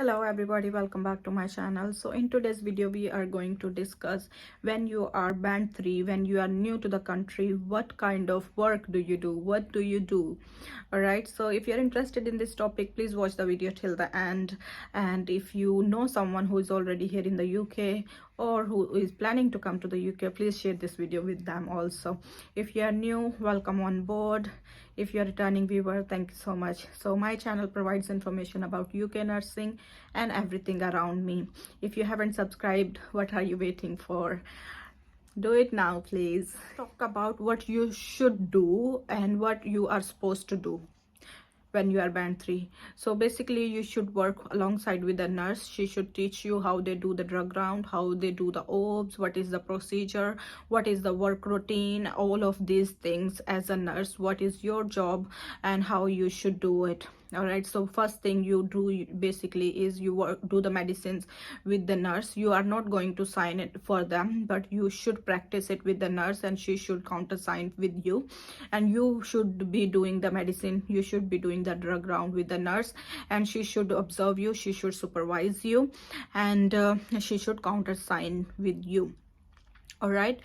Hello everybody, welcome back to my channel. So in today's video we are going to discuss when you are band 3, when you are new to the country, what kind of work do you do, what do you do. All right, so if you're interested in this topic, please watch the video till the end. And if you know someone who is already here in the UK or who is planning to come to the UK, please share this video with them also. If you are new, welcome on board. If you're a returning viewer, thank you so much. So my channel provides information about UK nursing and everything around me. If you haven't subscribed, what are you waiting for? Do it now, please. Talk about what you should do and what you are supposed to do when you are band 3. So basically you should work alongside with the nurse. She should teach you how they do the drug round, how they do the OBS, what is the procedure, what is the work routine, all of these things. As a nurse, what is your job and how you should do it. All right, so first thing you do basically is you do the medicines with the nurse. You are not going to sign it for them, but you should practice it with the nurse and she should countersign with you. And you should be doing the medicine, you should be doing the drug round with the nurse, and she should observe you, she should supervise you, and she should countersign with you. All right,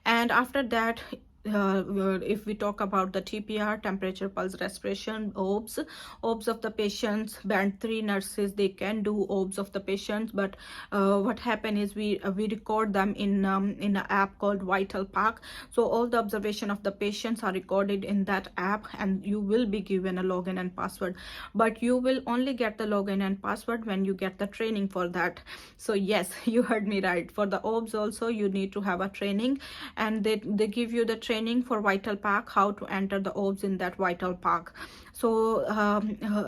and after that, if we talk about the TPR, temperature, pulse, respiration, OBS of the patients, band 3 nurses, they can do OBS of the patients, but what happen is we record them in an app called Vital Pack. So all the observation of the patients are recorded in that app, and you will be given a login and password, but you will only get the login and password when you get the training for that. So yes, you heard me right. For the OBS also you need to have a training, and they give you the training for Vital Pack, how to enter the OBS in that Vital Pack. So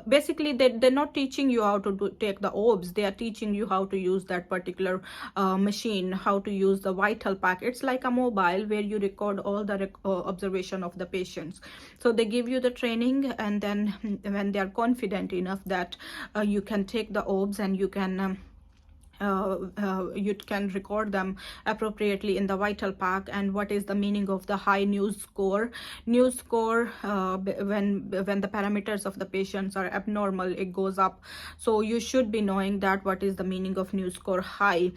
basically they're not teaching you how to take the OBS, they are teaching you how to use that particular machine, how to use the Vital Pack. It's like a mobile where you record all the observation of the patients. So they give you the training, and then when they are confident enough that you can take the OBS and you can you can record them appropriately in the Vital Pack. And what is the meaning of the high news score? News score, when the parameters of the patients are abnormal, it goes up. So you should be knowing that what is the meaning of news score high.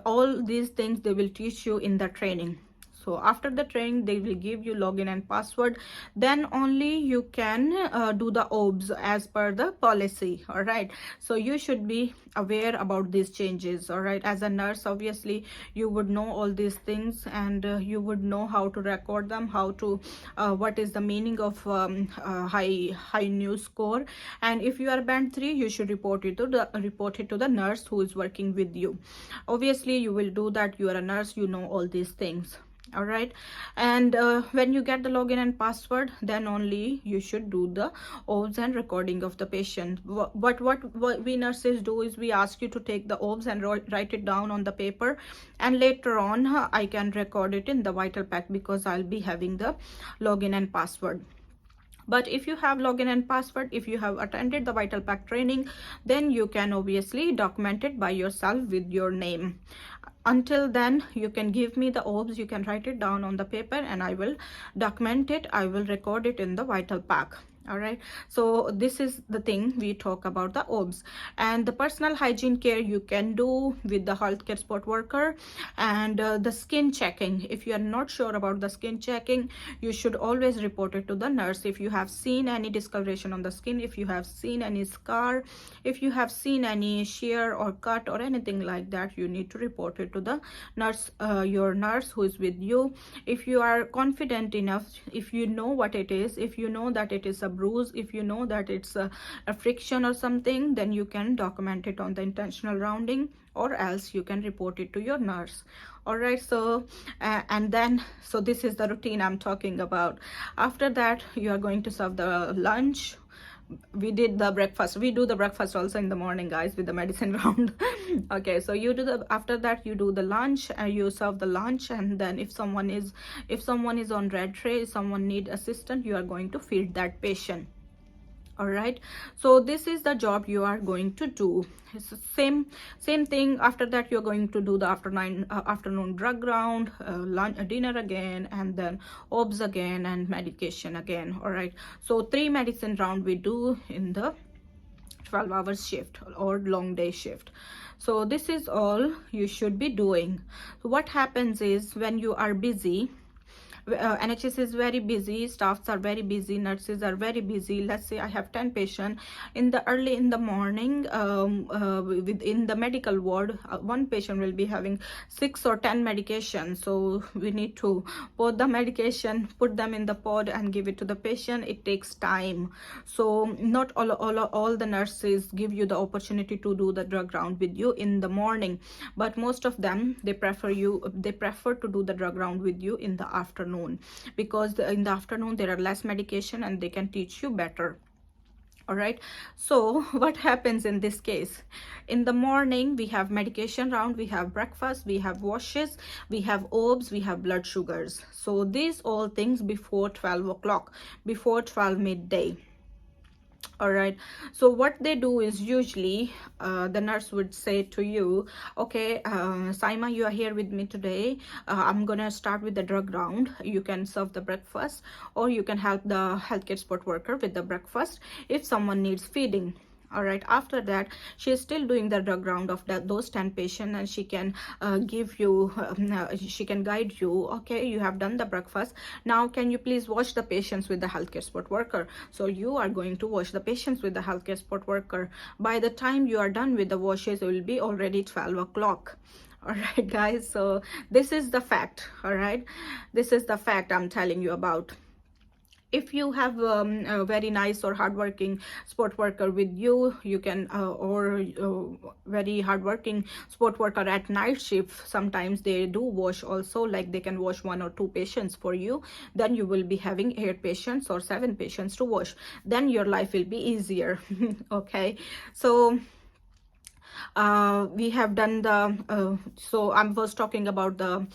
All these things they will teach you in the training. So after the training they will give you login and password, then only you can do the OBS as per the policy. All right, so you should be aware about these changes. All right, as a nurse obviously you would know all these things, and you would know how to record them, how to what is the meaning of high news score. And if you are band 3, you should report it to the nurse who is working with you. Obviously you will do that, you are a nurse, you know all these things. All right, and when you get the login and password, then only you should do the OBS and recording of the patient. What we nurses do is we ask you to take the OBS and write it down on the paper, and later on I can record it in the Vital Pack because I'll be having the login and password. But if you have login and password, if you have attended the Vital Pack training, then you can obviously document it by yourself with your name. Until then, you can give me the OBS, you can write it down on the paper, and I will document it, I will record it in the Vital Pack. All right, so this is the thing we talk about the OBS. And the personal hygiene care you can do with the healthcare support worker. And the skin checking, if you are not sure about the skin checking, you should always report it to the nurse. If you have seen any discoloration on the skin, if you have seen any scar, if you have seen any shear or cut or anything like that, you need to report it to the nurse, your nurse who is with you. If you are confident enough, if you know what it is, if you know that it is a bruise, if you know that it's a friction or something, then you can document it on the intentional rounding, or else you can report it to your nurse. All right, so and then so this is the routine I'm talking about. After that you are going to serve the lunch. We did the breakfast, we do the breakfast also in the morning, guys, with the medicine round. Okay, so you do the, after that you do the lunch, and you serve the lunch. And then if someone is on red tray, if someone need assistance, you are going to feed that patient. All right, so this is the job you are going to do. It's the same thing. After that you're going to do the afternoon drug round, lunch, dinner again, and then OBS again, and medication again. All right, so 3 medicine round we do in the 12 hours shift or long day shift. So this is all you should be doing. So what happens is, when you are busy, NHS is very busy, staffs are very busy, nurses are very busy. Let's say I have 10 patients in the early in the morning, within the medical ward, one patient will be having 6 or 10 medications. So we need to pour the medication, put them in the pod and give it to the patient. It takes time. So not all the nurses give you the opportunity to do the drug round with you in the morning, but most of them, they prefer to do the drug round with you in the afternoon, because in the afternoon there are less medication and they can teach you better. All right, so what happens in this case? In the morning we have medication round, we have breakfast, we have washes, we have obs, we have blood sugars. So these all things before 12 o'clock, before 12 midday. All right, so what they do is, usually the nurse would say to you, okay, Saima, you are here with me today, I'm gonna start with the drug round. You can serve the breakfast, or you can help the healthcare support worker with the breakfast if someone needs feeding. All right, after that she is still doing the drug round of those 10 patients, and she can give you she can guide you. Okay, you have done the breakfast, now can you please wash the patients with the healthcare support worker? So you are going to wash the patients with the healthcare support worker. By the time you are done with the washes, it will be already 12 o'clock. All right guys, so this is the fact. All right, this is the fact I'm telling you about. If you have a very nice or hardworking sport worker with you, you can or very hardworking sport worker at night shift, sometimes they do wash also, like they can wash 1 or 2 patients for you. Then you will be having 8 patients or 7 patients to wash. Then your life will be easier. Okay, so we have done the so I was talking about the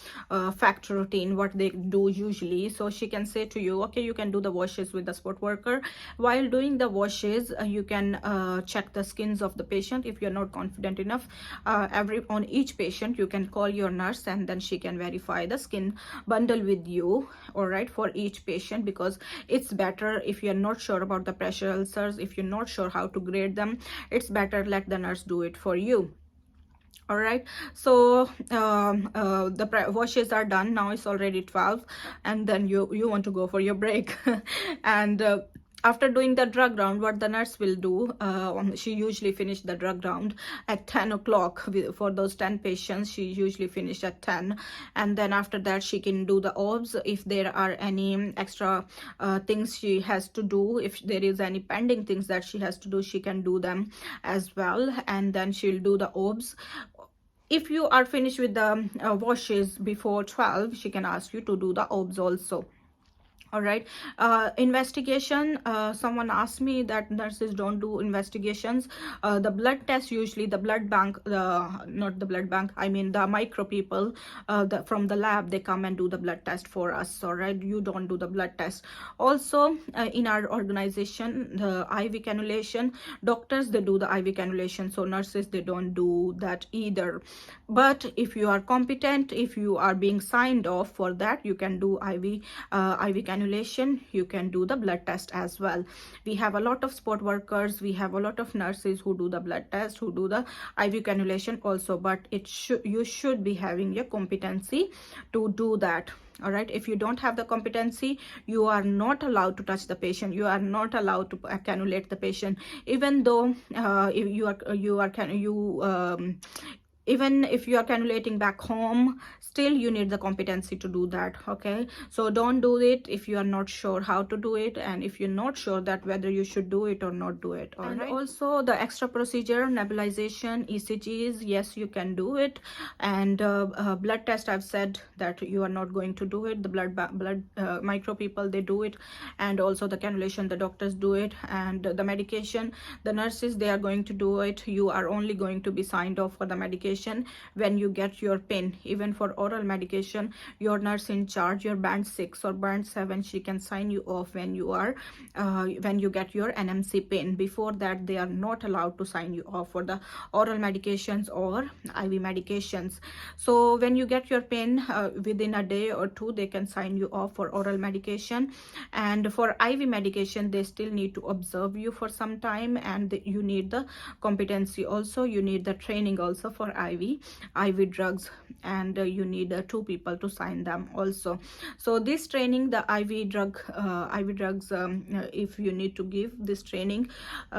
fact routine, what they do usually. So she can say to you, okay, you can do the washes with the sport worker. While doing the washes, you can check the skins of the patient. If you're not confident enough, on each patient you can call your nurse, and then she can verify the skin bundle with you. All right, for each patient, because it's better if you're not sure about the pressure ulcers, if you're not sure how to grade them, it's better let the nurse do it for you. All right, so the washes are done. Now it's already 12, and then you want to go for your break. And after doing the drug round, what the nurse will do, she usually finish the drug round at 10 o'clock. For those 10 patients, she usually finish at 10, and then after that she can do the obs. If there are any extra things she has to do, if there is any pending things that she has to do, she can do them as well, and then she'll do the obs. If you are finished with the washes before 12, she can ask you to do the obs also. All right, investigation, someone asked me that nurses don't do investigations. The blood test, usually the blood bank, not the blood bank, I mean the micro people from the lab, they come and do the blood test for us. All right, you don't do the blood test. Also in our organization, the IV cannulation, doctors, they do the IV cannulation, so nurses, they don't do that either. But if you are competent, if you are being signed off for that, you can do IV cannulation, you can do the blood test as well. We have a lot of sport workers, we have a lot of nurses who do the blood test, who do the IV cannulation also, but you should be having a competency to do that. All right, if you don't have the competency, you are not allowed to touch the patient, you are not allowed to cannulate the patient, even though if even if you are cannulating back home, still you need the competency to do that. Okay, so don't do it if you are not sure how to do it, and if you're not sure that whether you should do it or not do it. All right, also the extra procedure, nebulization, ECGs, yes, you can do it. And blood test, I've said that you are not going to do it. The blood micro people, they do it. And also the cannulation, the doctors do it. And the medication, the nurses, they are going to do it. You are only going to be signed off for the medication medication when you get your PIN. Even for oral medication, your nurse in charge, your band 6 or band 7, she can sign you off when you are when you get your NMC PIN. Before that, they are not allowed to sign you off for the oral medications or IV medications. So when you get your PIN, within a day or two, they can sign you off for oral medication. And for IV medication, they still need to observe you for some time, and you need the competency also, you need the training also for IV drugs, and you need two people to sign them also. So this training, the IV drugs, if you need to give this training,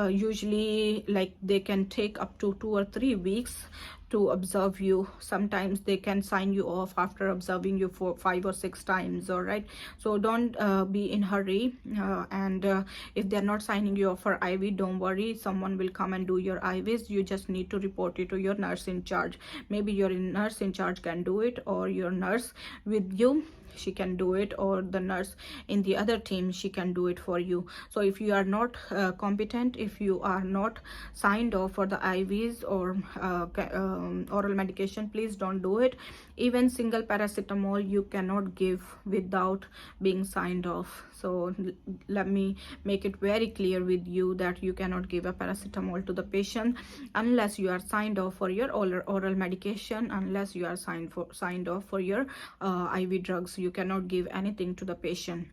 usually like they can take up to 2 or 3 weeks to observe you. Sometimes they can sign you off after observing you for 5 or 6 times. All right, so don't be in hurry, and if they're not signing you off for IV, don't worry, someone will come and do your IVs. You just need to report it to your nurse in charge. Maybe your nurse in charge can do it, or your nurse with you, she can do it, or the nurse in the other team, she can do it for you. So if you are not competent, if you are not signed off for the IVs or oral medication, please don't do it. Even single paracetamol you cannot give without being signed off. So let me make it very clear with you that you cannot give a paracetamol to the patient unless you are signed off for your oral medication, unless you are signed off for your IV drugs. You cannot give anything to the patient.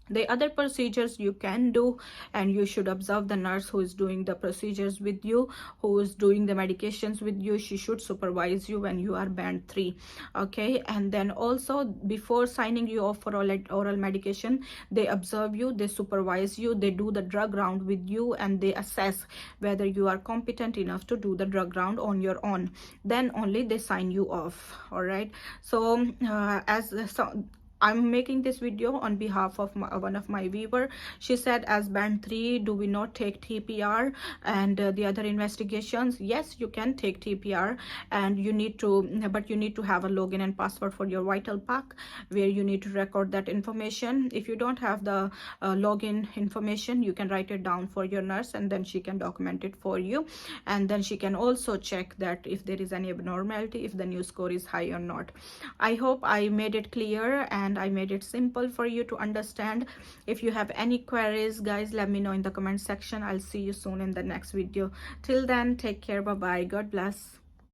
The other procedures you can do, and you should observe the nurse who is doing the procedures with you, who is doing the medications with you. She should supervise you when you are band 3. Okay, and then also before signing you off for oral medication, they observe you, they supervise you, they do the drug round with you, and they assess whether you are competent enough to do the drug round on your own. Then only they sign you off. All right, so I'm making this video on behalf of one of my viewer. She said, as band 3, do we not take TPR and the other investigations? Yes, you can take TPR, and you need to, but you need to have a login and password for your vital pack where you need to record that information. If you don't have the login information, you can write it down for your nurse, and then she can document it for you, and then she can also check that if there is any abnormality, if the new score is high or not. I hope I made it clear and I made it simple for you to understand. If you have any queries, guys, let me know in the comment section. I'll see you soon in the next video. Till then, take care. Bye bye. God bless.